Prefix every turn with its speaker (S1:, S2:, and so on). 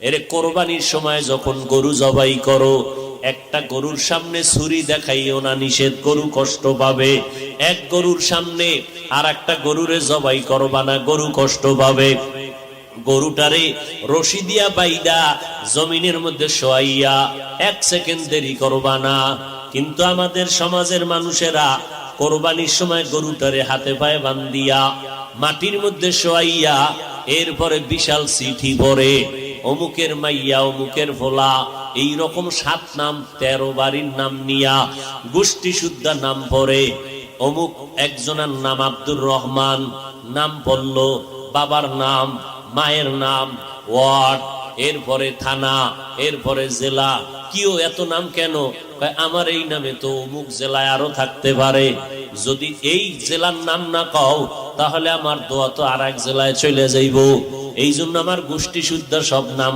S1: এর কোরবানির সময় যখন গরু জবাই করো, একটা গরুর সামনে ছুরি দেখাইও না, নিষেধ, গরু কষ্ট পাবে। এক গরুর সামনে আর একটা গরুরে জবাই করবা না, গরু কষ্ট পাবে। গরুটারে রশি দিয়া বাইদা জমিনের মধ্যে শোয়াইয়া 1 সেকেন্ড দেরি করবা না। কিন্তু আমাদের সমাজের মানুষেরা কোরবানির সময় গরুটারে হাতে পায়ে বান্ধিয়া মাটির মধ্যে শোয়াইয়া এরপরে বিশাল চিঠি পড়ে, অমুকের মাইয়া, অমুকের ভোলা, এইরকম 7 নাম 13 বাড়ির নাম নিয়া গোষ্ঠী শুদ্ধা নাম পড়ে। অমুক একজনের নাম আব্দুর রহমান, নাম পড়ল, বাবার নাম, মায়ের নাম, ওয়ার্ড, এরপরে থানা, এরপরে জেলা। কিও এত নাম কেন? আমার এই নামে তো অমুক জেলায় আরো থাকতে পারে। যদি এই জেলার নাম না কও তাহলে আমার দোয়া তো আর এক জেলায় চলে যাইব। এই জন্য আমার গোষ্ঠী শুদ্ধ সব নাম